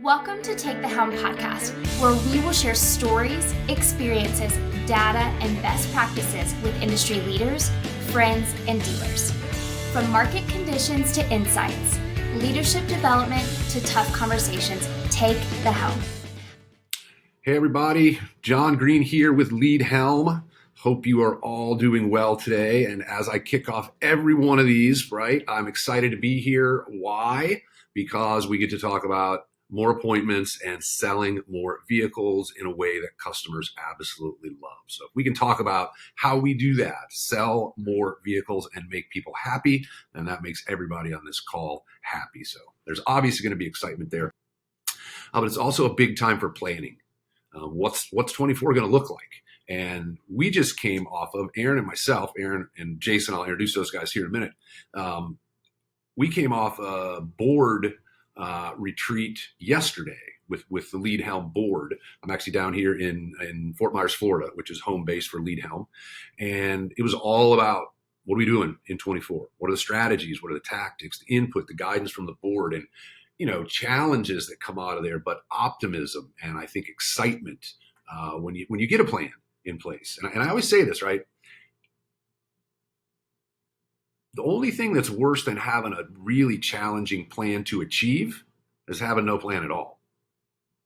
Welcome to Take the Helm podcast, where we will share stories, experiences, data, and best practices with industry leaders, friends, and dealers. From market conditions to insights, leadership development to tough conversations, take the helm. Hey everybody, John Greene here with Lead Helm. Hope you are all doing well today. And as I kick off every one of these, right, I'm excited to be here. Why? Because we get to talk about more appointments and selling more vehicles in a way that customers absolutely love. So if we can talk about how we do that, sell more vehicles and make people happy, then that makes everybody on this call happy. So there's obviously going to be excitement there. But it's also a big time for planning. What's 24 going to look like? And we just came off of Aaron and myself, Aaron and Jason, I'll introduce those guys here in a minute. We came off a board retreat yesterday with the Lead Helm board. I'm actually down here in Fort Myers, Florida, which is home base for Lead Helm. And it was all about what are we doing in 24? What are the strategies? What are the tactics, the input, the guidance from the board, and challenges that come out of there, but optimism and I think excitement when you get a plan in place. And I always say this, right? The only thing that's worse than having a really challenging plan to achieve is having no plan at all,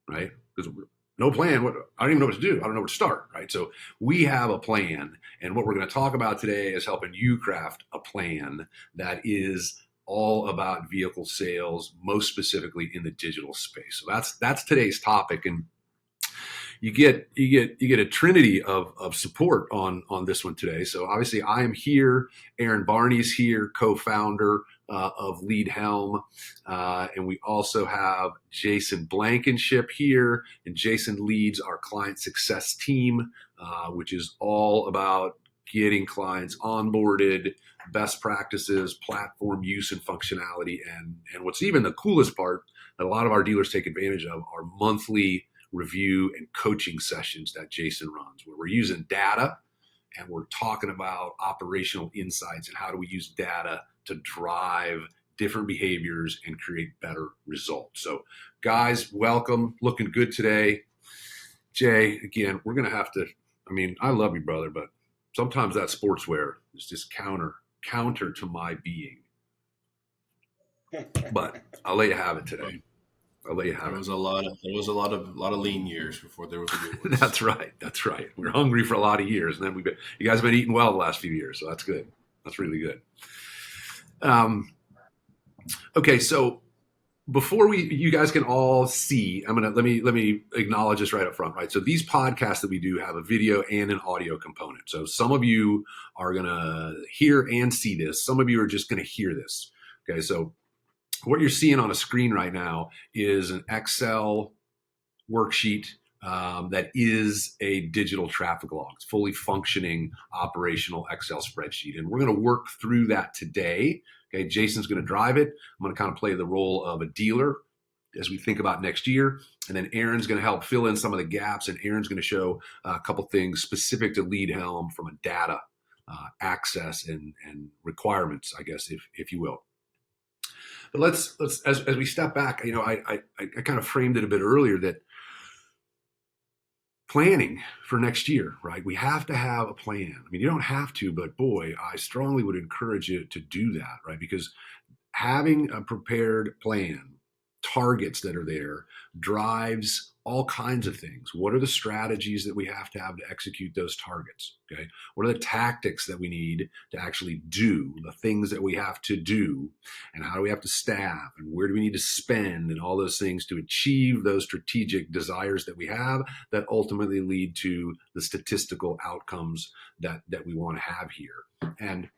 right? Because no plan, I don't even know what to do. I don't know where to start, right? So we have a plan, and what we're going to talk about today is helping you craft a plan that is all about vehicle sales, most specifically in the digital space. So that's today's topic, and you get a trinity of support on this one today. So obviously I am here. Aaron Barney's here, co-founder of Lead Helm. And we also have Jason Blankenship here. And Jason leads our client success team, which is all about getting clients onboarded, best practices, platform use and functionality. And what's even the coolest part that a lot of our dealers take advantage of are monthly review and coaching sessions that Jason runs, where we're using data and we're talking about operational insights and how do we use data to drive different behaviors and create better results. So guys, welcome. Looking good today. Jay, again, we're going to have to, I love you, brother, but sometimes that sportswear is just counter to my being. But I'll let you have it today. There was a lot of lean years before there was a good one. That's right. We're hungry for a lot of years, and then you guys have been eating well the last few years, so that's good. That's really good. Okay, so before you guys can all see, let me acknowledge this right up front, right? So these podcasts that we do have a video and an audio component. So some of you are gonna hear and see this. Some of you are just gonna hear this. Okay, so what you're seeing on a screen right now is an Excel worksheet that is a digital traffic log. It's fully functioning operational Excel spreadsheet. And we're going to work through that today. Okay, Jason's going to drive it. I'm going to kind of play the role of a dealer as we think about next year. And then Aaron's going to help fill in some of the gaps. And Aaron's going to show a couple things specific to Lead Helm from a data access and requirements, I guess, if you will. But let's as we step back, I kind of framed it a bit earlier that planning for next year, right? We have to have a plan. You don't have to, but boy, I strongly would encourage you to do that, right? Because having a prepared plan, targets that are there, drives all kinds of things. What are the strategies that we have to execute those targets? Okay. What are the tactics that we need to actually do, the things that we have to do, and how do we have to staff, and where do we need to spend, and all those things to achieve those strategic desires that we have that ultimately lead to the statistical outcomes that we want to have here. And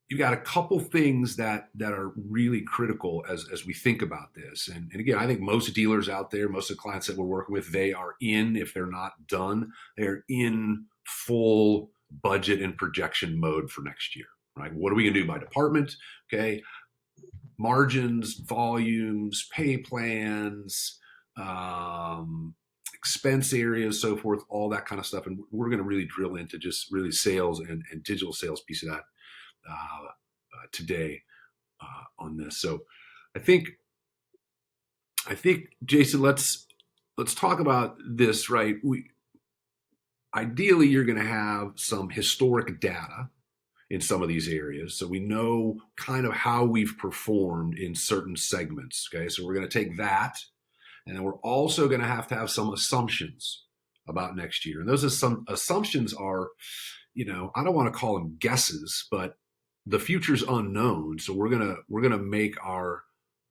you got a couple things that are really critical as we think about this. And again, I think most dealers out there, most of the clients that we're working with, they are if they're not done, they're in full budget and projection mode for next year, right? What are we going to do by department? Okay. Margins, volumes, pay plans, expense areas, so forth, all that kind of stuff. And we're going to really drill into just really sales and digital sales piece of that today on this. So I think I think, Jason, let's talk about this, right? Ideally, you're going to have some historic data in some of these areas, so we know kind of how we've performed in certain segments. Okay, so we're going to take that, and then we're also going to have some assumptions about next year. And those assumptions are, I don't want to call them guesses, but the future's unknown. So we're gonna make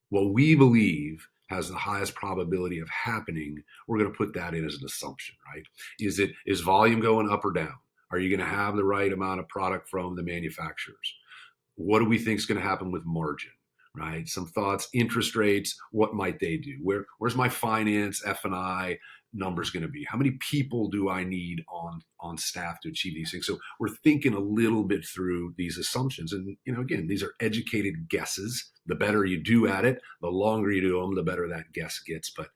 what we believe has the highest probability of happening. We're going to put that in as an assumption, right? Is volume going up or down? Are you going to have the right amount of product from the manufacturers? What do we think is going to happen with margin, right? Some thoughts, interest rates, what might they do? Where's my finance, F&I numbers going to be? How many people do I need on staff to achieve these things? So we're thinking a little bit through these assumptions. And, again, these are educated guesses. The better you do at it, the longer you do them, the better that guess gets. But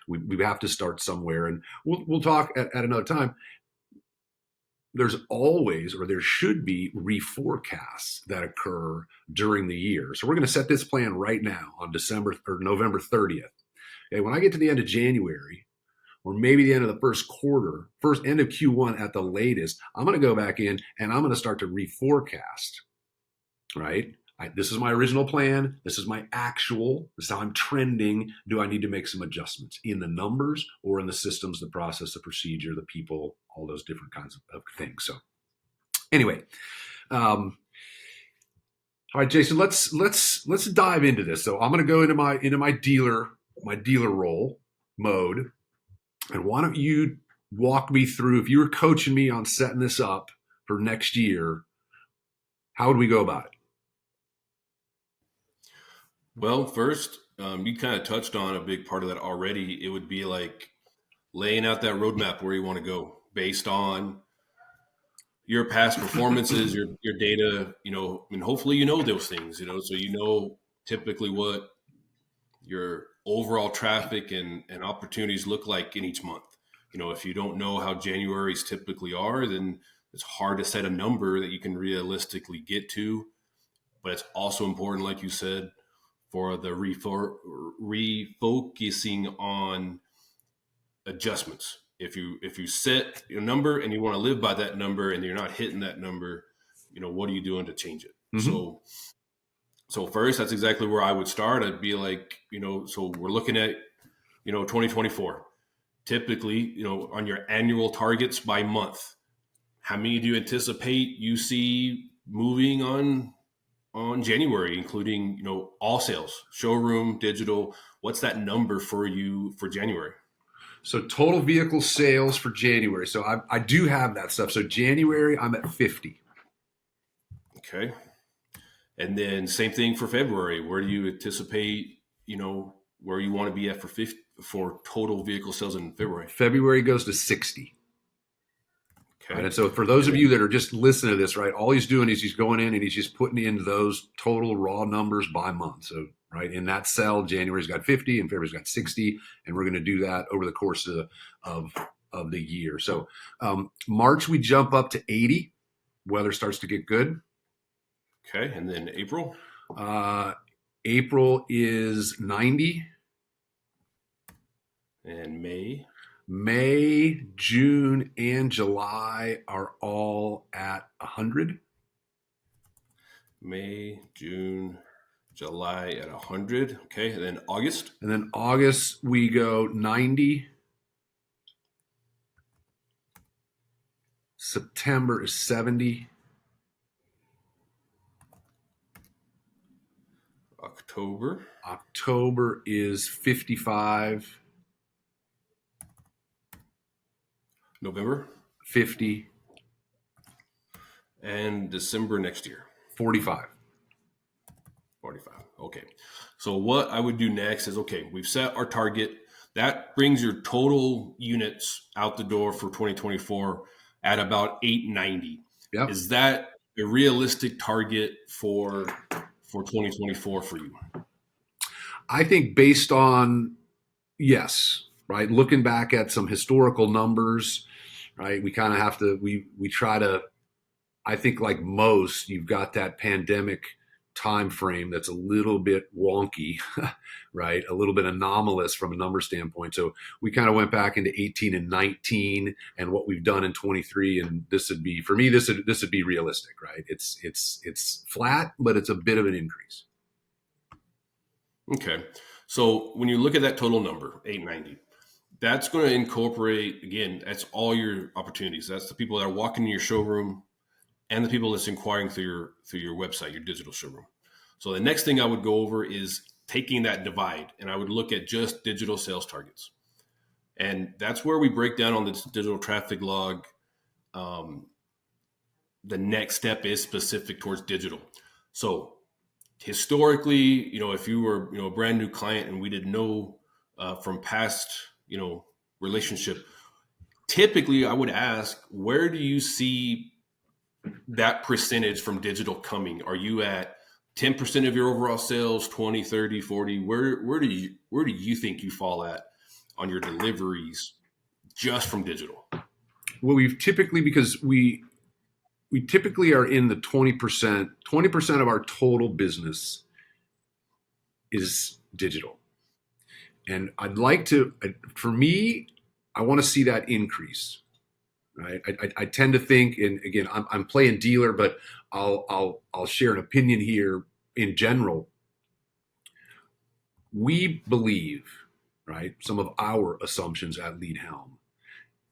we have to start somewhere. And we'll talk at another time. There's always, or there should be, reforecasts that occur during the year. So we're going to set this plan right now on November 30th. Okay, when I get to the end of January, or maybe the end of the first quarter, end of Q1 at the latest, I'm going to go back in and I'm going to start to reforecast, right? This is my original plan. This is my actual. This is how I'm trending. Do I need to make some adjustments in the numbers or in the systems, the process, the procedure, the people, all those different kinds of things? So anyway, all right, Jason, let's dive into this. So I'm going to go into my dealer role mode. And why don't you walk me through, if you were coaching me on setting this up for next year, how would we go about it? Well, first, you kind of touched on a big part of that already. It would be like laying out that roadmap where you want to go based on your past performances, your data, and hopefully those things, so typically what your overall traffic and opportunities look like in each month. If you don't know how Januaries typically are, then it's hard to set a number that you can realistically get to. But it's also important, like you said, for the refocusing on adjustments. If you set a number and you want to live by that number and you're not hitting that number, what are you doing to change it? Mm-hmm. So first, that's exactly where I would start. I'd be like, so we're looking at, 2024. Typically, on your annual targets by month, how many do you anticipate you see moving on January, including, all sales, showroom, digital? What's that number for you for January? So total vehicle sales for January. So I do have that stuff. So January, I'm at 50. Okay. And then same thing for February. Where do you anticipate, where you want to be at for total vehicle sales in February? February goes to 60. Okay. Right? And so for those of you that are just listening to this, right, all he's doing is he's going in and he's just putting in those total raw numbers by month. So, right, in that cell, January's got 50 and February's got 60. And we're going to do that over the course of the year. So March, we jump up to 80. Weather starts to get good. Okay. And then April? April is 90. And May? May, June, and July are all at 100. May, June, July at 100. Okay. And then August? And then August, we go 90. September is 70. October is 55. November? 50. And December next year? 45. 45. Okay. So what I would do next is, okay, we've set our target. That brings your total units out the door for 2024 at about 890. Yep. Is that a realistic target for 2024 for you? I think based on, yes, right, looking back at some historical numbers, right, we kind of have to, we try to, I think like most, you've got that pandemic time frame that's a little bit wonky, right? A little bit anomalous from a number standpoint. So we kind of went back into 18 and 19 and what we've done in 23. And this would be, for me, this would be realistic, right? It's flat, but it's a bit of an increase. Okay. So when you look at that total number, 890, that's going to incorporate, again, that's all your opportunities. That's the people that are walking in your showroom and the people that's inquiring through your website, your digital showroom. So the next thing I would go over is taking that divide, and I would look at just digital sales targets. And that's where we break down on the digital traffic log. The next step is specific towards digital. So historically, if you were, a brand new client and we didn't know from past, relationship, typically I would ask, where do you see that percentage from digital coming? Are you at 10% of your overall sales, 20, 30, 40? Where do you think you fall at on your deliveries just from digital? Well, we've typically, because we typically are in the 20% of our total business is digital. And I'd like to, for me, I want to see that increase. Right? I tend to think, and again, I'm playing dealer, but I'll share an opinion here in general. We believe, right, some of our assumptions at Lead Helm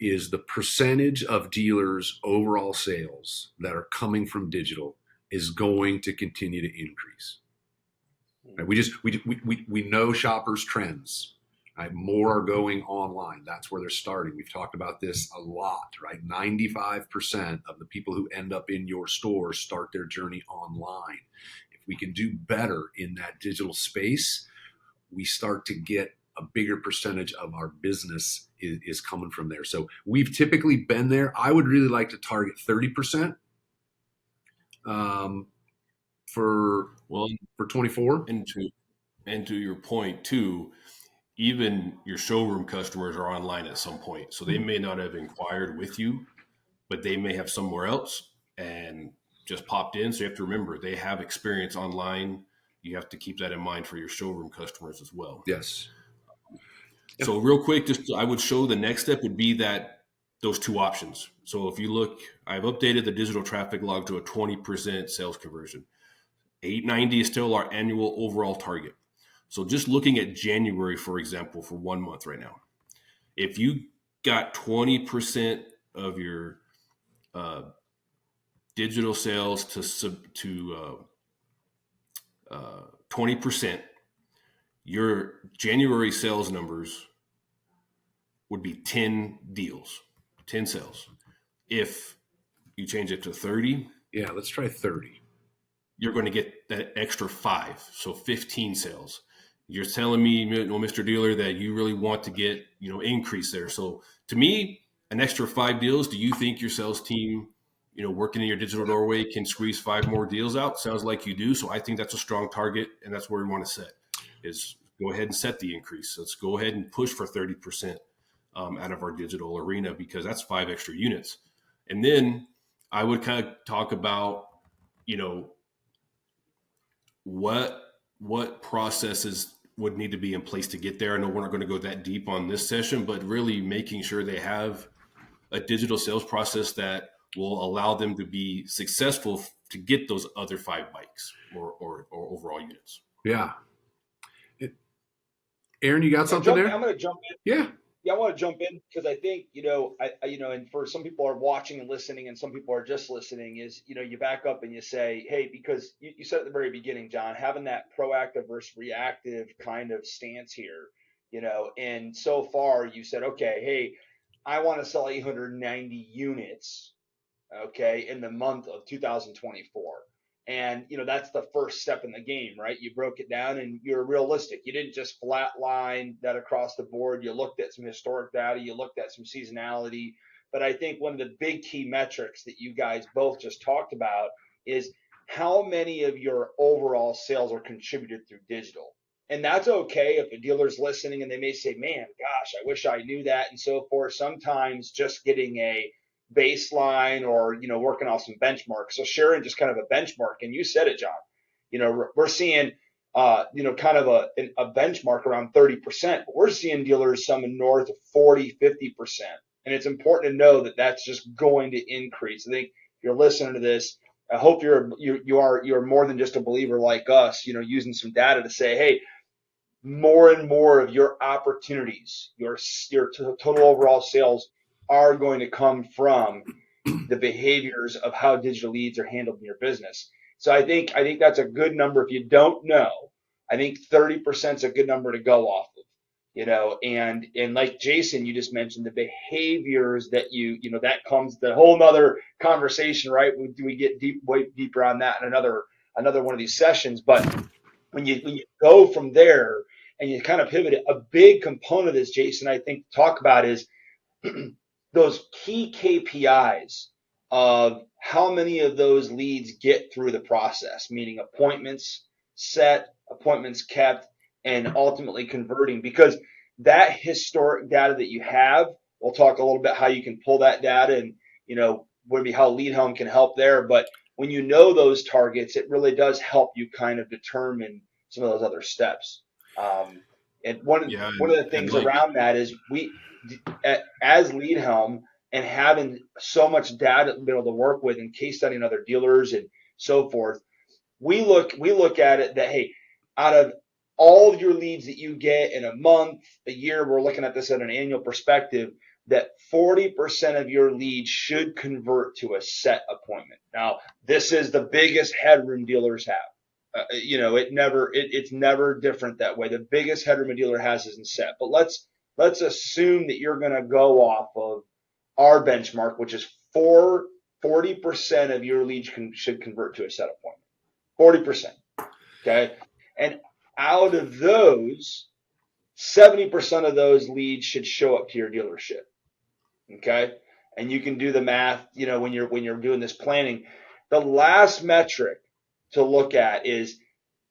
is the percentage of dealers' overall sales that are coming from digital is going to continue to increase. Right? We know shoppers' trends. Right? More are going online. That's where they're starting. We've talked about this a lot, right? 95% of the people who end up in your store start their journey online. If we can do better in that digital space, we start to get a bigger percentage of our business is coming from there. So we've typically been there. I would really like to target 30% for 24. And to your point too, even your showroom customers are online at some point. So they may not have inquired with you, but they may have somewhere else and just popped in. So you have to remember they have experience online. You have to keep that in mind for your showroom customers as well. Yes. So real quick, I would show the next step would be that those two options. So if you look, I've updated the digital traffic log to a 20% sales conversion. 890 is still our annual overall target. So just looking at January, for example, for 1 month right now, if you got 20% of your digital sales to 20%, your January sales numbers would be 10 deals, 10 sales. If you change it to 30, yeah, let's try 30. You're going to get that extra 5, so 15 sales. You're telling me, Mr. Dealer, that you really want to get, increase there. So to me, an extra 5 deals, do you think your sales team, working in your digital doorway can squeeze 5 more deals out? Sounds like you do. So I think that's a strong target, and that's where we want to set is go ahead and set the increase. Let's go ahead and push for 30% out of our digital arena, because that's 5 extra units. And then I would kind of talk about, what processes would need to be in place to get there. I know we're not going to go that deep on this session, but really making sure they have a digital sales process that will allow them to be successful to get those other 5 bikes or overall units. Yeah. Aaron, you got something there? I'm going to jump in. Yeah. Yeah, I want to jump in because I think, and for some people are watching and listening and some people are just listening is, you back up and you say, hey, because you said at the very beginning, John, having that proactive versus reactive kind of stance here, and so far you said, okay, hey, I want to sell 890 units, okay, in the month of 2024. And, that's the first step in the game, right? You broke it down and you're realistic. You didn't just flatline that across the board. You looked at some historic data. You looked at some seasonality. But I think one of the big key metrics that you guys both just talked about is how many of your overall sales are contributed through digital. And that's okay if a dealer's listening and they may say, man, gosh, I wish I knew that and so forth. Sometimes just getting a baseline or, working off some benchmarks. So sharing just kind of a benchmark. And you said it, John, we're seeing, kind of a benchmark around 30%, but we're seeing dealers some in north of 40, 50%. And it's important to know that that's just going to increase. I think if you're listening to this, I hope you're more than just a believer like us, using some data to say, hey, more and more of your opportunities, your total overall sales are going to come from the behaviors of how digital leads are handled in your business. So I think that's a good number. If you don't know, I think 30% is a good number to go off of, and like Jason, you just mentioned the behaviors that that comes the whole nother conversation, right? We get way deeper on that in another one of these sessions. But when you go from there and you kind of pivot it, a big component of this, Jason, I think to talk about is those key KPIs of how many of those leads get through the process, meaning appointments set, appointments kept, and ultimately converting. Because that historic data that you have, we'll talk a little bit how you can pull that data and, maybe how Lead Helm can help there. But when you know those targets, it really does help you kind of determine some of those other steps. And one of the things around that is we, as Lead Helm, and having so much data to be able to work with and case studying other dealers and so forth, we look at it that, hey, out of all of your leads that you get in a month, a year, we're looking at this at an annual perspective, that 40% of your leads should convert to a set appointment. Now, this is the biggest headroom dealers have. It's never different that way. The biggest headroom a dealer has isn't set. But let's assume that you're going to go off of our benchmark, which is 40% of your leads should convert to a set appointment. 40%. Okay. And out of those, 70% of those leads should show up to your dealership. Okay. And you can do the math, when you're doing this planning. The last metric to look at is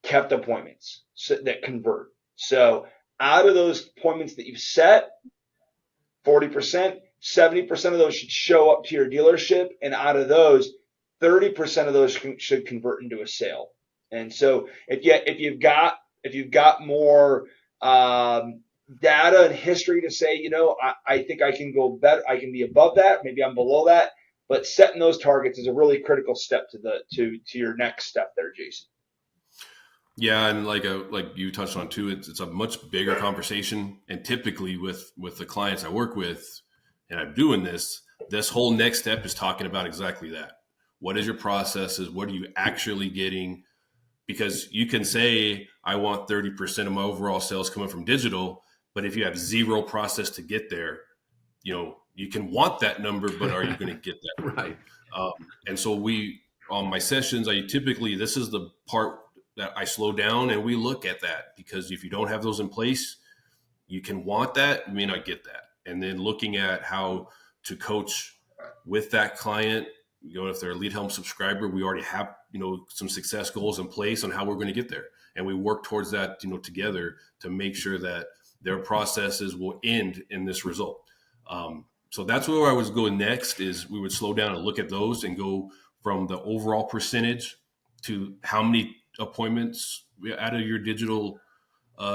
kept appointments that convert. So out of those appointments that you've set, 40%, 70% of those should show up to your dealership. And out of those, 30% of those should convert into a sale. And so if you've got more data and history to say, I think I can go better, I can be above that, maybe I'm below that, but setting those targets is a really critical step to your next step there, Jason. Yeah, and like you touched on too, it's a much bigger conversation. And typically with the clients I work with, and I'm doing this whole next step is talking about exactly that. What is your processes? What are you actually getting? Because you can say, I want 30% of my overall sales coming from digital, but if you have zero process to get there, you can want that number, but are you going to get that? Right. And so on my sessions, this is the part that I slow down and we look at that, because if you don't have those in place, you can want that, you may not get that. And then looking at how to coach with that client, if they're a Lead Helm subscriber, we already have, some success goals in place on how we're going to get there. And we work towards that, together to make sure that their processes will end in this result. So that's where I was going next, is we would slow down and look at those and go from the overall percentage to how many appointments out of your digital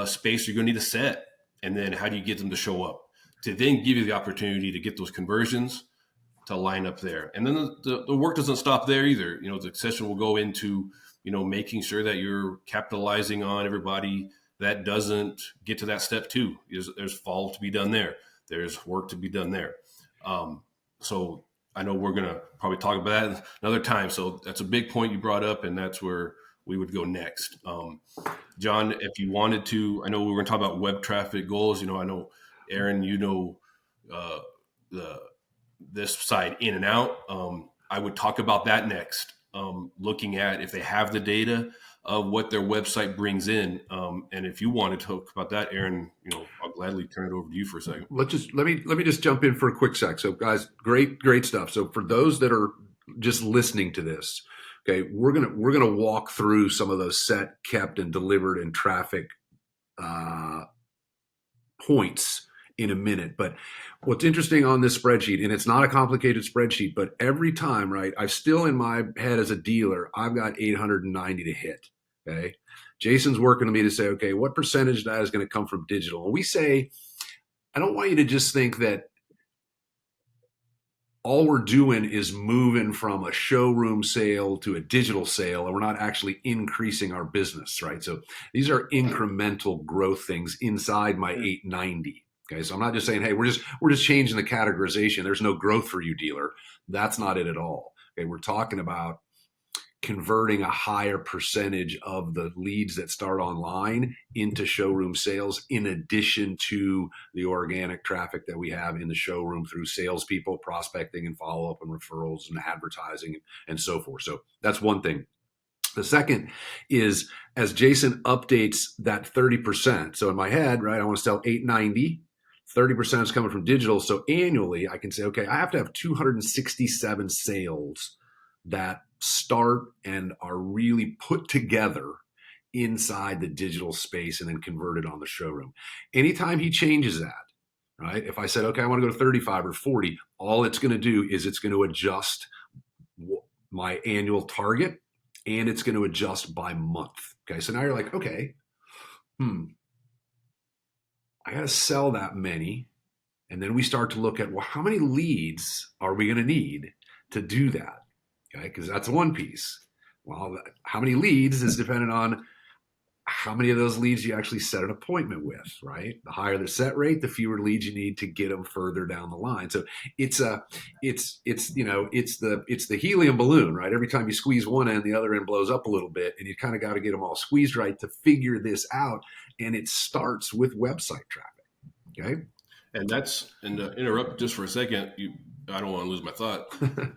space you're going to need to set. And then how do you get them to show up to then give you the opportunity to get those conversions to line up there. And then the work doesn't stop there either. The session will go into, making sure that you're capitalizing on everybody that doesn't get to that step two. There's follow to be done there. There's work to be done there. So I know we're going to probably talk about that another time. So that's a big point you brought up, and that's where we would go next. John, if you wanted to, I know we were going to talk about web traffic goals. I know, Aaron, this side in and out. I would talk about that next, looking at if they have the data of what their website brings in. And if you want to talk about that, Aaron, I'll gladly turn it over to you for a second. Let me just jump in for a quick sec. So guys, great stuff. So for those that are just listening to this, okay, we're gonna walk through some of those set, kept, and delivered and traffic points in a minute. But what's interesting on this spreadsheet, and it's not a complicated spreadsheet, but every time, right, I've still in my head as a dealer, I've got 890 to hit. Okay. Jason's working with me to say, okay, what percentage of that is going to come from digital? And we say, I don't want you to just think that all we're doing is moving from a showroom sale to a digital sale, and we're not actually increasing our business, right? So these are incremental growth things inside my 890. Okay, so I'm not just saying, hey, we're just changing the categorization. There's no growth for you, dealer. That's not it at all. Okay, we're talking about converting a higher percentage of the leads that start online into showroom sales, in addition to the organic traffic that we have in the showroom through salespeople, prospecting and follow-up and referrals and advertising and so forth. So that's one thing. The second is, as Jason updates that 30%. So in my head, right, I want to sell 890. 30% is coming from digital. So annually I can say, okay, I have to have 267 sales that start and are really put together inside the digital space and then converted on the showroom. Anytime he changes that, right? If I said, okay, I want to go to 35 or 40, all it's going to do is it's going to adjust my annual target, and it's going to adjust by month. Okay. So now you're like, okay, I got to sell that many. And then we start to look at, well, how many leads are we going to need to do that? Okay, because that's one piece. Well, how many leads is dependent on how many of those leads you actually set an appointment with, right? The higher the set rate, the fewer leads you need to get them further down the line. So it's the helium balloon, right? Every time you squeeze one end, the other end blows up a little bit, and you kind of got to get them all squeezed right to figure this out. And it starts with website traffic. Okay. And interrupt just for a second. I don't want to lose my thought.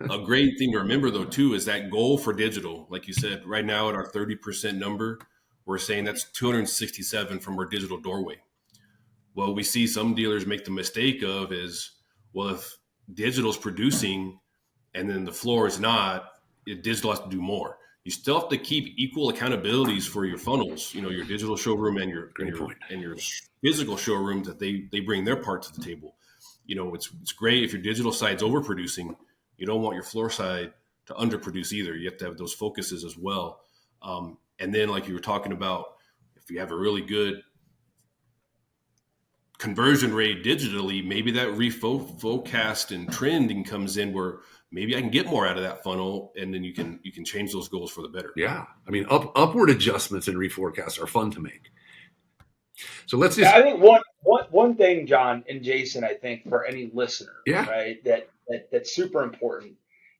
A great thing to remember, though, too, is that goal for digital. Like you said, right now at our 30% number, we're saying that's 267 from our digital doorway. Well, we see some dealers make the mistake of is, well, if digital's producing and then the floor is not, digital has to do more. You still have to keep equal accountabilities for your funnels, your digital showroom and your physical showroom, that they bring their part to the table. It's great if your digital side's overproducing. You don't want your floor side to underproduce either. You have to have those focuses as well. And then, like you were talking about, if you have a really good conversion rate digitally, maybe that refocast and trending comes in where maybe I can get more out of that funnel, and then you can change those goals for the better. Yeah. I mean, upward adjustments and reforecasts are fun to make. So let's just. I think one thing, John and Jason, I think for any listener, right, that's super important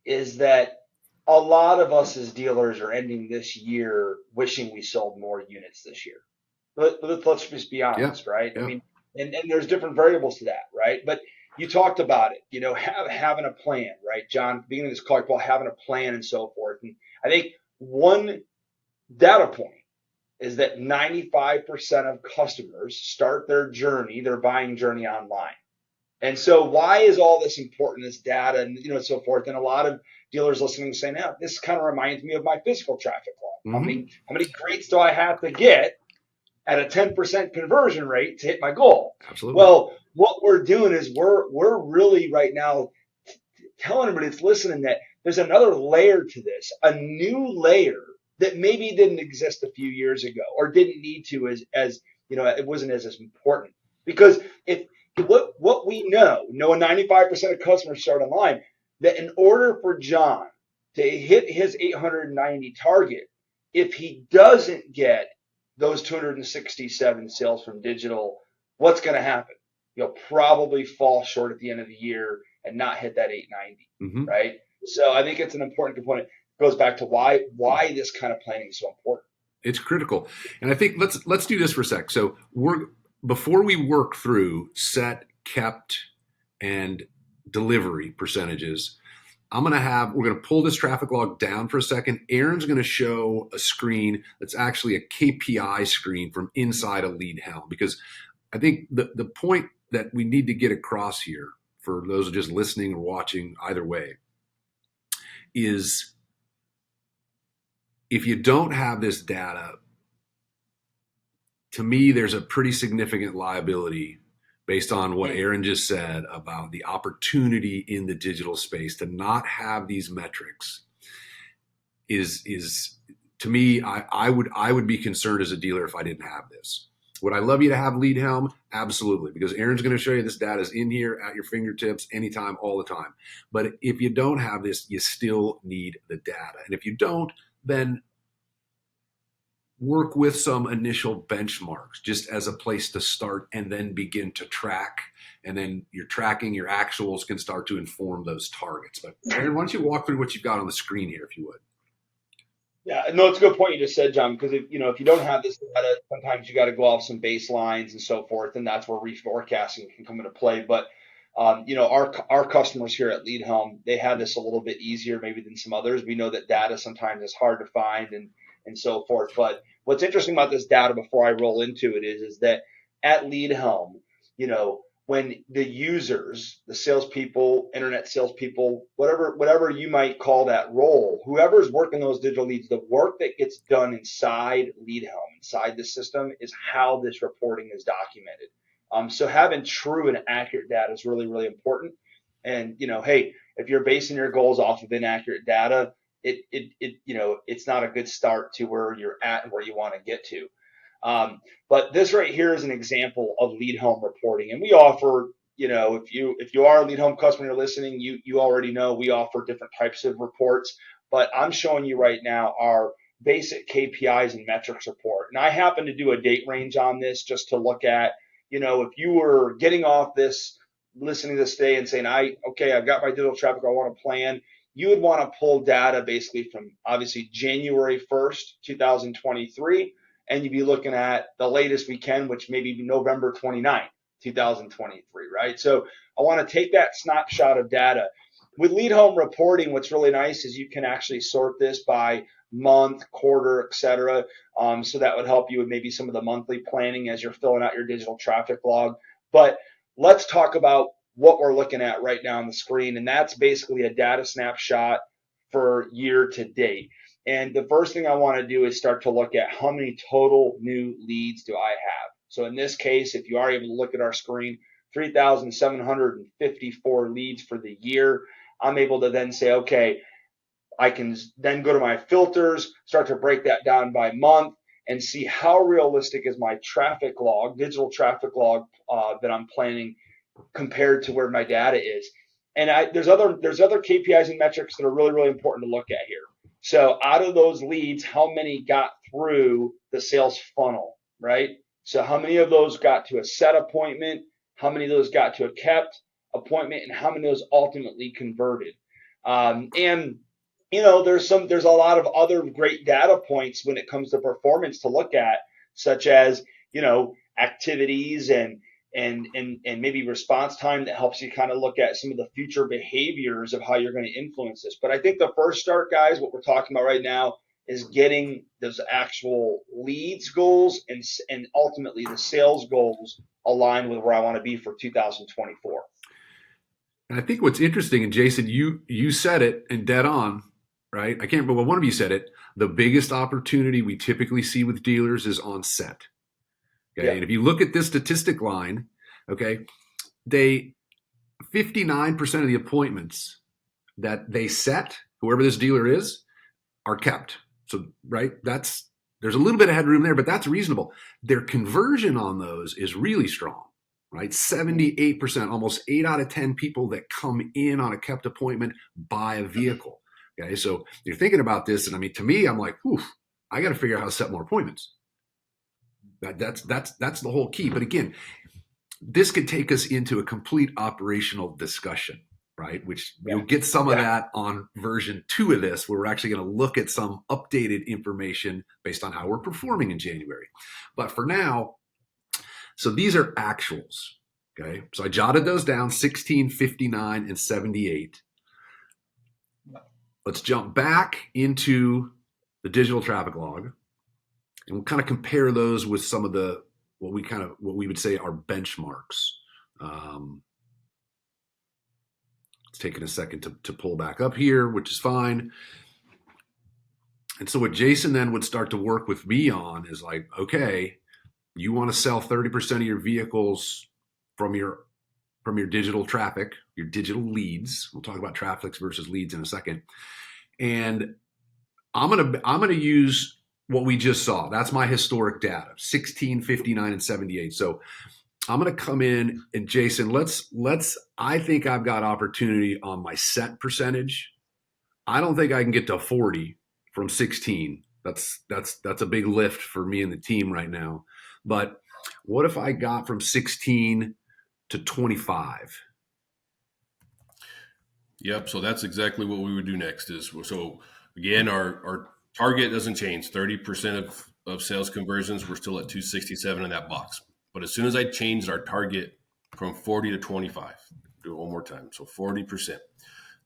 is that a lot of us as dealers are ending this year wishing we sold more units this year. Let's just be honest, right? Yeah. I mean, and there's different variables to that, right? But you talked about it, having a plan, right, John? Beginning of this call, about having a plan and so forth. And I think one data point is that 95% of customers start their buying journey online. And so why is all this important, this data and, so forth? And a lot of dealers listening saying, this kind of reminds me of my physical traffic log. Mm-hmm. How many greats do I have to get at a 10% conversion rate to hit my goal? Absolutely. Well, what we're doing is we're really right now telling everybody that's listening that there's another layer to this, a new layer that maybe didn't exist a few years ago or didn't need to as it wasn't as important. Because what we know 95% of customers start online, that in order for John to hit his 890 target, if he doesn't get those 267 sales from digital, what's going to happen? You'll probably fall short at the end of the year and not hit that 890, mm-hmm. right? So I think it's an important component. It goes back to why this kind of planning is so important. It's critical. And I think let's do this for a sec. So before we work through set, kept, and delivery percentages, we're going to pull this traffic log down for a second. Aaron's going to show a screen that's actually a KPI screen from inside a Lead Helm, because I think the point that we need to get across here for those who are just listening or watching either way is, if you don't have this data, to me, there's a pretty significant liability based on what Aaron just said about the opportunity in the digital space. To not have these metrics is to me, I would be concerned as a dealer if I didn't have this. Would I love you to have Lead Helm? Absolutely, because Aaron's going to show you this data is in here at your fingertips anytime, all the time. But if you don't have this, you still need the data. And if you don't, then work with some initial benchmarks just as a place to start and then begin to track. And then your tracking, your actuals can start to inform those targets. But Aaron, why don't you walk through what you've got on the screen here, if you would? Yeah, no, it's a good point you just said, John, because if you don't have this data, sometimes you got to go off some baselines and so forth, and that's where reforecasting can come into play. But our customers here at Lead Helm, they had this a little bit easier maybe than some others. We know that data sometimes is hard to find and so forth. But what's interesting about this data before I roll into it is that at Lead Helm, when the users, the salespeople, internet salespeople, whatever you might call that role, whoever's working those digital leads, the work that gets done inside Lead Helm, inside the system, is how this reporting is documented. So having true and accurate data is really, really important. And hey, if you're basing your goals off of inaccurate data, it's not a good start to where you're at and where you want to get to. But this right here is an example of Lead Helm reporting, and we offer, if you are a Lead Helm customer, you're listening, you already know we offer different types of reports. But I'm showing you right now our basic KPIs and metrics report, and I happen to do a date range on this just to look at, if you were getting off this, listening to this today, and saying, I've got my digital traffic, I want to plan. You would want to pull data basically from obviously January 1st, 2023. And you'd be looking at the latest we can, which may be November 29th, 2023, right? So I want to take that snapshot of data. With Lead Helm reporting, what's really nice is you can actually sort this by month, quarter, et cetera. So that would help you with maybe some of the monthly planning as you're filling out your digital traffic log. But let's talk about what we're looking at right now on the screen. And that's basically a data snapshot for year to date. And the first thing I want to do is start to look at how many total new leads do I have. So in this case, if you are able to look at our screen, 3,754 leads for the year. I'm able to then say, okay, I can then go to my filters, start to break that down by month, and see how realistic is my traffic log, digital traffic log that I'm planning compared to where my data is. And there's other KPIs and metrics that are really, really important to look at here. So out of those leads, how many got through the sales funnel, right? So how many of those got to a set appointment? How many of those got to a kept appointment? And how many of those ultimately converted? There's a lot of other great data points when it comes to performance to look at, such as, activities and maybe response time that helps you kind of look at some of the future behaviors of how you're going to influence this. But I think the first start, guys, what we're talking about right now is getting those actual leads goals and ultimately the sales goals aligned with where I want to be for 2024. And I think what's interesting, and Jason, you said it and dead on, right? I can't remember what one of you said it. The biggest opportunity we typically see with dealers is on set. Okay. Yeah. And if you look at this statistic line, okay, 59% of the appointments that they set, whoever this dealer is, are kept. So, right, there's a little bit of headroom there, but that's reasonable. Their conversion on those is really strong, right? 78%, almost 8 out of 10 people that come in on a kept appointment buy a vehicle. Okay. So you're thinking about this, and I mean, to me, I'm like, I got to figure out how to set more appointments. That's the whole key. But again, this could take us into a complete operational discussion, right? Which you'll get some of that on version 2 of this, where we're actually going to look at some updated information based on how we're performing in January. But for now, so these are actuals, okay? So I jotted those down, 16, 59, and 78. Let's jump back into the digital traffic log. And we'll kind of compare those with some of the what we would say are benchmarks. It's taking a second to pull back up here, which is fine. And so what Jason then would start to work with me on is like, okay, you want to sell 30% of your vehicles from your digital traffic, your digital leads. We'll talk about traffic versus leads in a second. And I'm gonna use what we just saw. That's my historic data: 16, 59, and 78. So I'm gonna come in and Jason, let's. I think I've got opportunity on my set percentage. I don't think I can get to 40 from 16. That's a big lift for me and the team right now. But what if I got from 16 to 25? Yep. So that's exactly what we would do next. So again, our target doesn't change. 30% of sales conversions, we're still at 267 in that box. But as soon as I changed our target from 40 to 25, do it one more time. So 40%.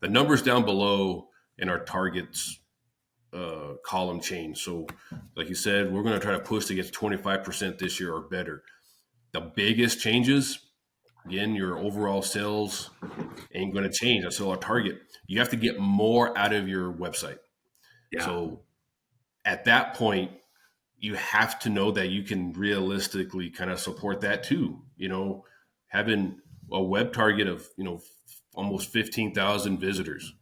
The numbers down below in our targets column change. So like you said, we're going to try to push to get to 25% this year or better. The biggest changes, again, your overall sales ain't going to change. That's still our target. You have to get more out of your website. Yeah. So at that point, you have to know that you can realistically kind of support that too. Having a web target of, almost 15,000 visitors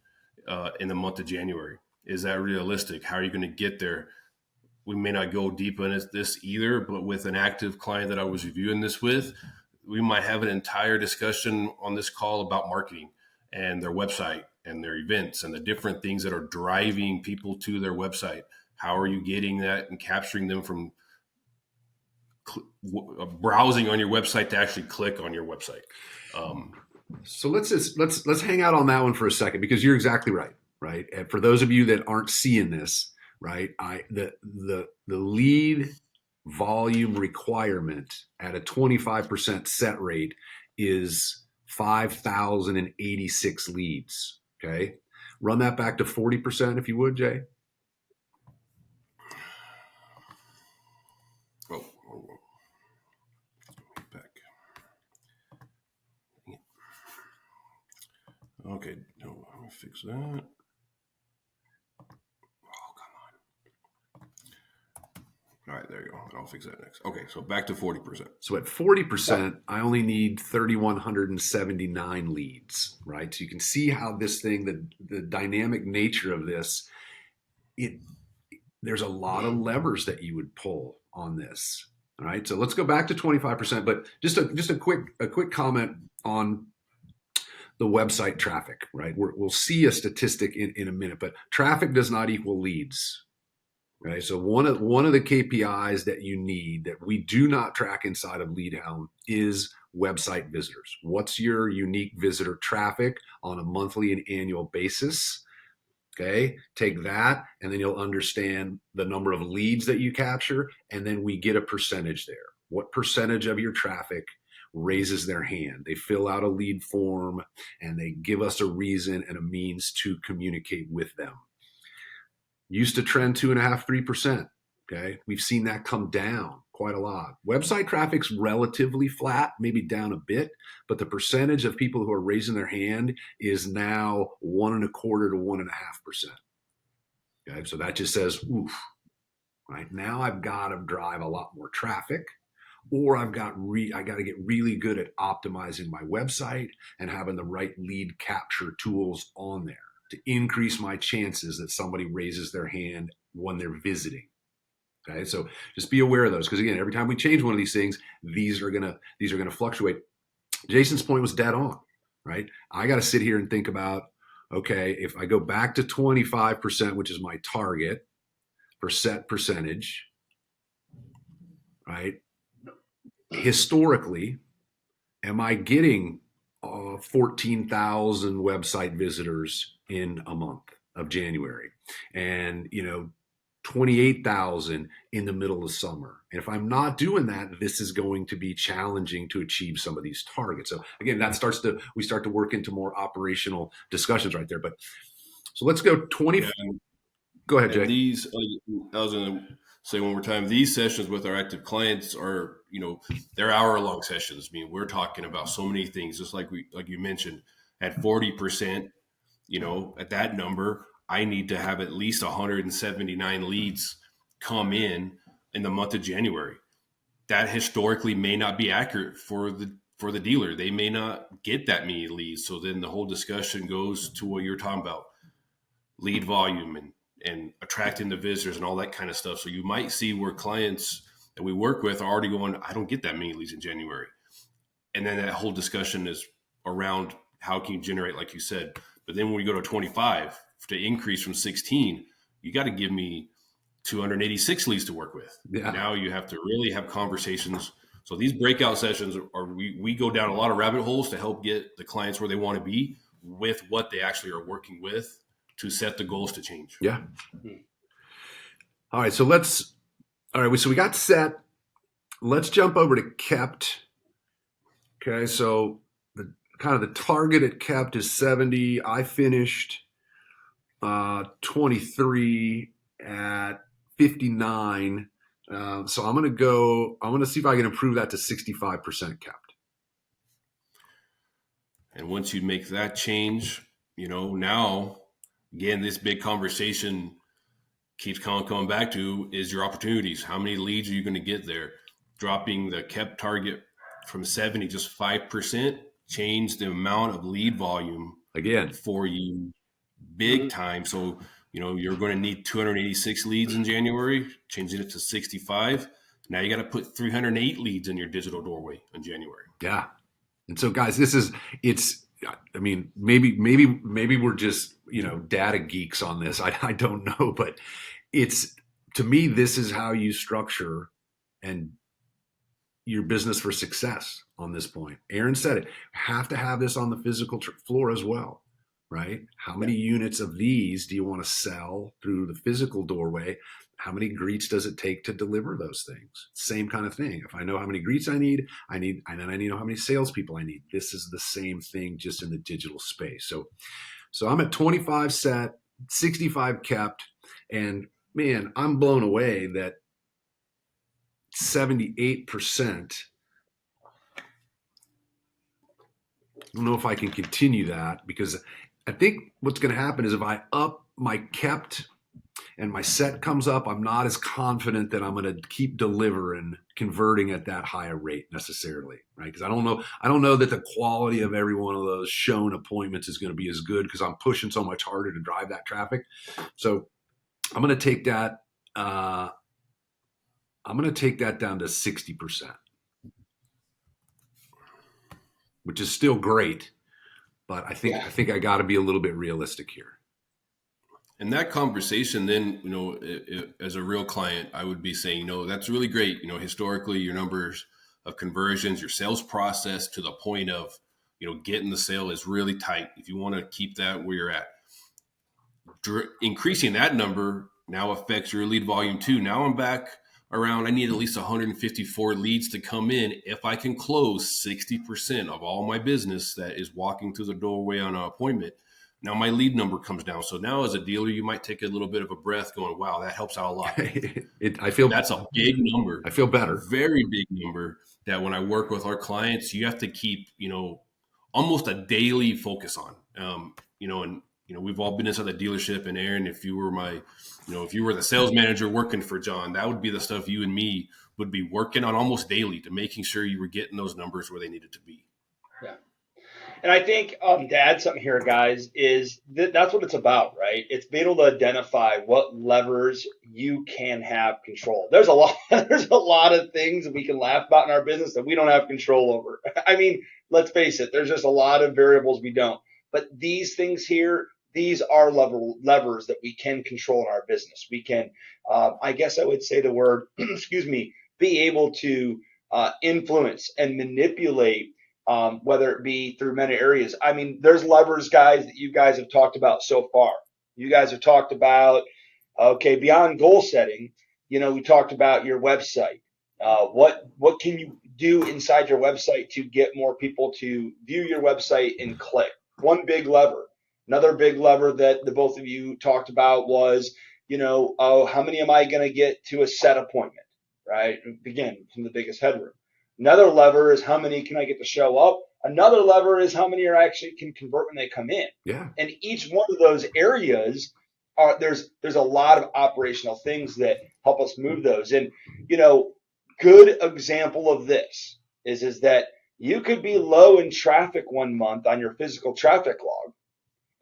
in the month of January. Is that realistic? How are you going to get there? We may not go deep into this either, but with an active client that I was reviewing this with, we might have an entire discussion on this call about marketing and their website and their events and the different things that are driving people to their website. How are you getting that and capturing them from browsing on your website to actually click on your website? So let's hang out on that one for a second, because you're exactly right. Right. And for those of you that aren't seeing this, right, the lead volume requirement at a 25% set rate is 5,086 leads. Okay. Run that back to 40% if you would, Jay. Okay, no, let me fix that. Oh, come on. All right, there you go. I'll fix that next. Okay, so back to 40%. So at 40%, I only need 3,179 leads, right? So you can see how this thing, the dynamic nature of this, there's a lot of levers that you would pull on this. All right, so let's go back to 25%, but just a quick comment on the website traffic, right? We'll see a statistic in a minute, but traffic does not equal leads, right? So one of the KPIs that you need that we do not track inside of Lead Helm is website visitors. What's your unique visitor traffic on a monthly and annual basis? Okay, take that, and then you'll understand the number of leads that you capture, and then we get a percentage there. What percentage of your traffic raises their hand? They fill out a lead form and they give us a reason and a means to communicate with them. Used to trend 2.5%, 3%. Okay. We've seen that come down quite a lot. Website traffic's relatively flat, maybe down a bit, but the percentage of people who are raising their hand is now 1.25% to 1.5%. Okay. So that just says, oof, right? Now I've got to drive a lot more traffic, or I got to get really good at optimizing my website and having the right lead capture tools on there to increase my chances that somebody raises their hand when they're visiting. Okay, so just be aware of those, because again, every time we change one of these things, these are gonna fluctuate. Jason's point was dead on, right? I got to sit here and think about, okay, if I go back to 25%, which is my target for set percentage, right? Historically, am I getting 14,000 website visitors in a month of January, and 28,000 in the middle of summer? And if I'm not doing that, this is going to be challenging to achieve some of these targets. So again, we start to work into more operational discussions right there. But so let's go 20. Yeah. Go ahead, Jay. These, I was going to say one more time, these sessions with our active clients are, they're hour-long sessions. I mean, we're talking about so many things, just like you mentioned, at 40%, at that number, I need to have at least 179 leads come in the month of January. That historically may not be accurate for the dealer. They may not get that many leads. So then the whole discussion goes to what you're talking about, lead volume and attracting the visitors and all that kind of stuff. So you might see where clients that we work with are already going, I don't get that many leads in January. And then that whole discussion is around how can you generate, like you said. But then when we go to 25 to increase from 16, you got to give me 286 leads to work with. Yeah. Now you have to really have conversations. So these breakout sessions we go down a lot of rabbit holes to help get the clients where they want to be with what they actually are working with to set the goals to change. Yeah. All right. So we got set. Let's jump over to kept. Okay. So the target at kept is 70. I finished 23 at 59. So I'm going to see if I can improve that to 65% kept. And once you make that change, now again, this big conversation keeps coming back to is your opportunities. How many leads are you going to get there? Dropping the kept target from 70, just 5%, change the amount of lead volume again for you big time. So, you're going to need 286 leads in January, changing it to 65. Now you got to put 308 leads in your digital doorway in January. Yeah. And so guys, maybe we're just, data geeks on this. I don't know, but to me, this is how you structure and your business for success on this point. Aaron said it, have to have this on the physical floor as well, right? How many units of these do you want to sell through the physical doorway? How many greets does it take to deliver those things? Same kind of thing. If I know how many greets I need to know how many salespeople I need. This is the same thing, just in the digital space. So I'm at 25 set, 65 kept, and man, I'm blown away that 78%. I don't know if I can continue that, because I think what's going to happen is if I up my kept and my set comes up, I'm not as confident that I'm going to keep converting at that higher rate necessarily, right? Because I don't know that the quality of every one of those shown appointments is going to be as good, because I'm pushing so much harder to drive that traffic. So I'm going to take that. I'm going to take that down to 60%, which is still great, but I think I got to be a little bit realistic here. And that conversation, then, as a real client, I would be saying, that's really great. Historically, your numbers of conversions, your sales process to the point of, getting the sale is really tight. If you want to keep that where you're at, increasing that number now affects your lead volume too. Now I'm back around, I need at least 154 leads to come in if I can close 60% of all my business that is walking through the doorway on an appointment. Now my lead number comes down. So now as a dealer, you might take a little bit of a breath going, wow, that helps out a lot. That's a big number. I feel better. Very big number that when I work with our clients, you have to keep, almost a daily focus on, we've all been inside the dealership, and Aaron, if you were the sales manager working for John, that would be the stuff you and me would be working on almost daily to making sure you were getting those numbers where they needed to be. Yeah. And I think to add something here, guys, is that's what it's about, right? It's being able to identify what levers you can have control. There's a lot of things that we can laugh about in our business that we don't have control over. I mean, let's face it, there's just a lot of variables we don't. But these things here, these are levers that we can control in our business. We can, I guess I would say the word, be able to influence and manipulate, whether it be through many areas. I mean, there's levers, guys, that you guys have talked about so far. You guys have talked about, beyond goal setting, we talked about your website. What can you do inside your website to get more people to view your website and click? One big lever. Another big lever that the both of you talked about was, how many am I going to get to a set appointment, right? Again, from the biggest headroom. Another lever is how many can I get to show up? Another lever is how many are actually can convert when they come in. Yeah. And each one of those areas there's a lot of operational things that help us move those. And, good example of this is that you could be low in traffic one month on your physical traffic log,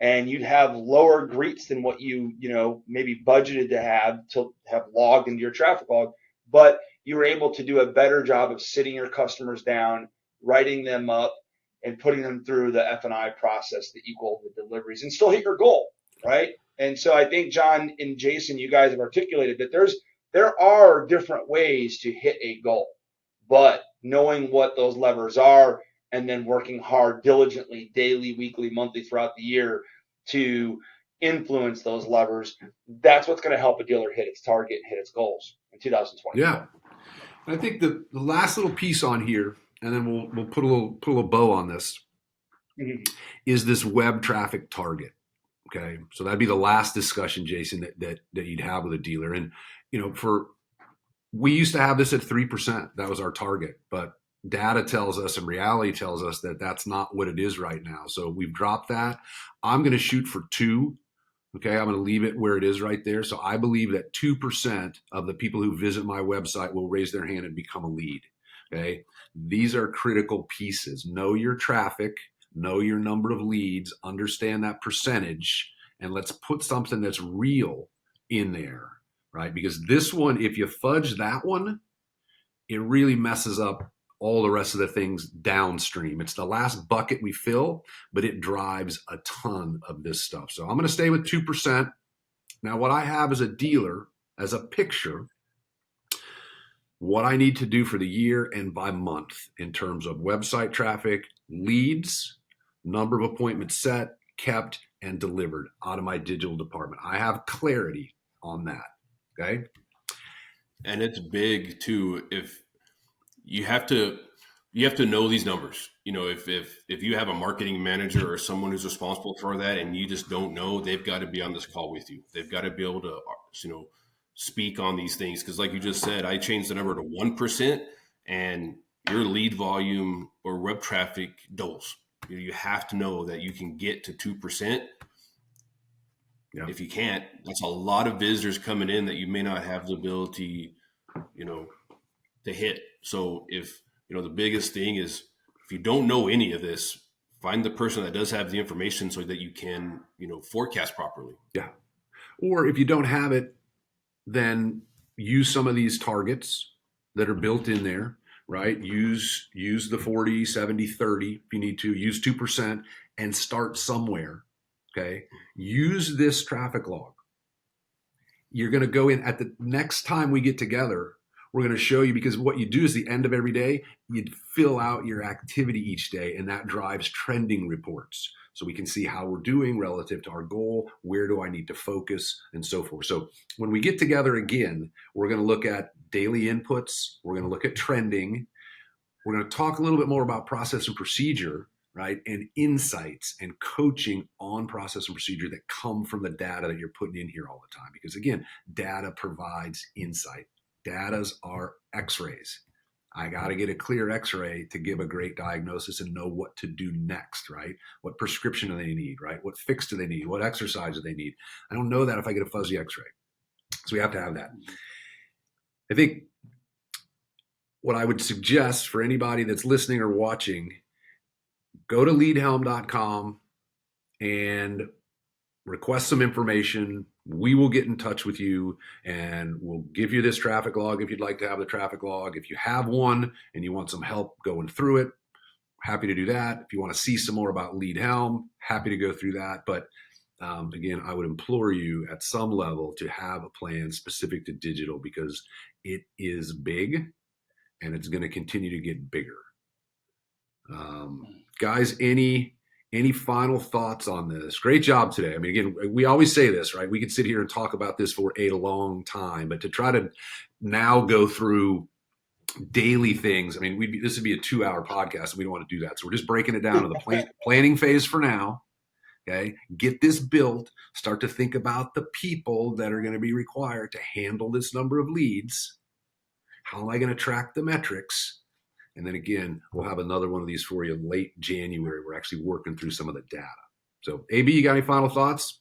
and you'd have lower greets than what you maybe budgeted to have logged into your traffic log, but you were able to do a better job of sitting your customers down, writing them up, and putting them through the F&I process to equal the deliveries and still hit your goal, right? And so I think John and Jason, you guys have articulated that there are different ways to hit a goal, but knowing what those levers are and then working hard diligently, daily, weekly, monthly, throughout the year to influence those levers, that's what's going to help a dealer hit its target and hit its goals in 2020. Yeah. I think the last little piece on here, and then we'll put a little bow on this, is this web traffic target. Okay. So that'd be the last discussion, Jason, that you'd have with a dealer. And, we used to have this at 3%. That was our target, but data tells us and reality tells us that that's not what it is right now. So we've dropped that. I'm going to shoot for 2. Okay. I'm going to leave it where it is right there. So I believe that 2% of the people who visit my website will raise their hand and become a lead. Okay. These are critical pieces. Know your traffic, know your number of leads, understand that percentage, and let's put something that's real in there, right? Because this one, if you fudge that one, it really messes up all the rest of the things downstream. It's the last bucket we fill, but it drives a ton of this stuff. So I'm going to stay with 2%. Now, what I have as a dealer, as a picture, what I need to do for the year and by month in terms of website traffic, leads, number of appointments set, kept, and delivered out of my digital department. I have clarity on that. Okay. And it's big too. If you have to know these numbers, if you have a marketing manager or someone who's responsible for that and you just don't know, they've got to be on this call with you. They've got to be able to, speak on these things. Cause like you just said, I changed the number to 1% and your lead volume or web traffic doubles. You have to know that you can get to 2%. Yeah. If you can't, that's a lot of visitors coming in that you may not have the ability, to hit. So if, the biggest thing is if you don't know any of this, find the person that does have the information so that you can, forecast properly. Yeah. Or if you don't have it, then use some of these targets that are built in there, right? Use the 40, 70, 30 if you need to. Use 2% and start somewhere. Okay. Use this traffic log. You're going to go in at the next time we get together. We're going to show you, because what you do is the end of every day, you'd fill out your activity each day, and that drives trending reports. So we can see how we're doing relative to our goal. Where do I need to focus and so forth. So when we get together again, we're going to look at daily inputs. We're going to look at trending. We're going to talk a little bit more about process and procedure, right? And insights and coaching on process and procedure that come from the data that you're putting in here all the time. Because again, data provides insight. Data's are x-rays. I got to get a clear x-ray to give a great diagnosis and know what to do next, right? What prescription do they need, right? What fix do they need? What exercise do they need? I don't know that if I get a fuzzy x-ray. So we have to have that. I think what I would suggest for anybody that's listening or watching, go to leadhelm.com and request some information. We will get in touch with you and we'll give you this traffic log if you'd like to have the traffic log. If you have one and you want some help going through it, happy to do that. If you want to see some more about Lead Helm, happy to go through that. But again, I would implore you at some level to have a plan specific to digital, because it is big and it's going to continue to get bigger. Guys, any final thoughts on this? Great job today. I mean, again, we always say this, right? We could sit here and talk about this for a long time, but to try to now go through daily things, I mean, this would be a 2-hour podcast, and we don't want to do that. So we're just breaking it down to the planning phase for now. Okay. Get this built, start to think about the people that are going to be required to handle this number of leads. How am I going to track the metrics? And then again, we'll have another one of these for you late January. We're actually working through some of the data. So AB, you got any final thoughts?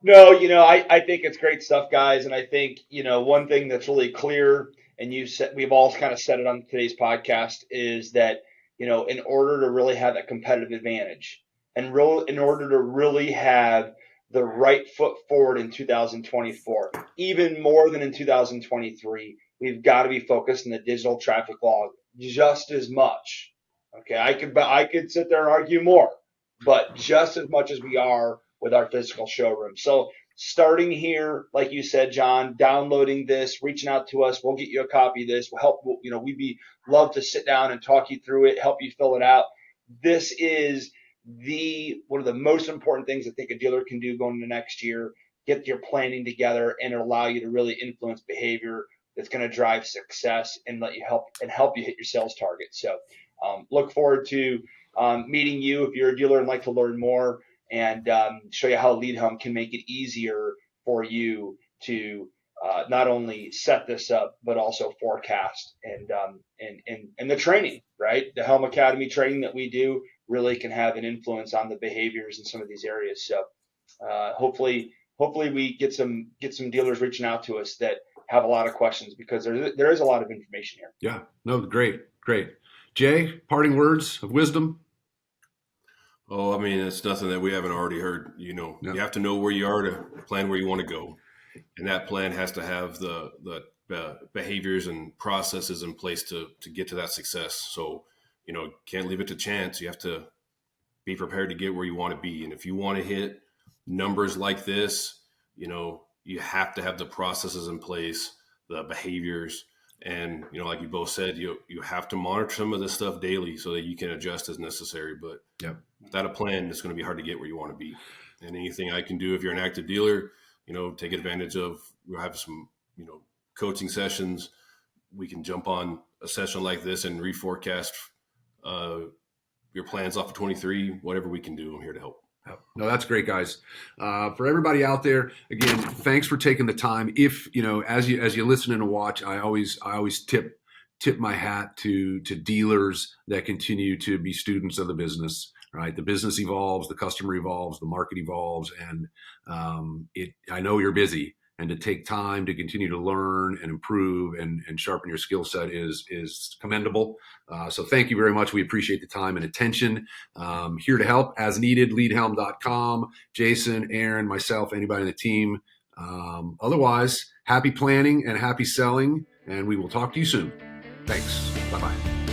No, I think it's great stuff, guys. And I think, one thing that's really clear, and we've all kind of said it on today's podcast, is that, in order to really have that competitive advantage, in order to really have the right foot forward in 2024, even more than in 2023, we've got to be focused on the digital traffic log just as much. Okay, I could sit there and argue more, but just as much as we are with our physical showroom. So starting here, like you said, John, downloading this, reaching out to us, we'll get you a copy of this. We'll help. Love to sit down and talk you through it, help you fill it out. This is one of the most important things I think a dealer can do going into next year. Get your planning together, and it'll allow you to really influence behavior that's going to drive success and help you hit your sales targets. So look forward to meeting you if you're a dealer and like to learn more, and show you how Lead Helm can make it easier for you to not only set this up, but also forecast and the training, right? The Helm Academy training that we do really can have an influence on the behaviors in some of these areas. So hopefully we get some dealers reaching out to us that have a lot of questions, because there is a lot of information here. Yeah, no, great. Jay, parting words of wisdom? Oh, I mean, it's nothing that we haven't already heard. You have to know where you are to plan where you want to go. And that plan has to have the behaviors and processes in place to get to that success. So, can't leave it to chance. You have to be prepared to get where you want to be. And if you want to hit numbers like this, you have to have the processes in place, the behaviors. And, like you both said, you have to monitor some of this stuff daily so that you can adjust as necessary. But without a plan, it's going to be hard to get where you want to be. And anything I can do, if you're an active dealer, take advantage of, we'll have some, coaching sessions. We can jump on a session like this and reforecast your plans off of 23, whatever we can do. I'm here to help. No, that's great, guys. For everybody out there, again, thanks for taking the time. If, as you listen and watch, I always tip my hat to dealers that continue to be students of the business, right? The business evolves, the customer evolves, the market evolves. And I know you're busy, and to take time to continue to learn and improve and sharpen your skill set is commendable. So thank you very much. We appreciate the time and attention. Here to help as needed, leadhelm.com, Jason, Aaron, myself, anybody on the team. Otherwise, happy planning and happy selling, and we will talk to you soon. Thanks. Bye-bye.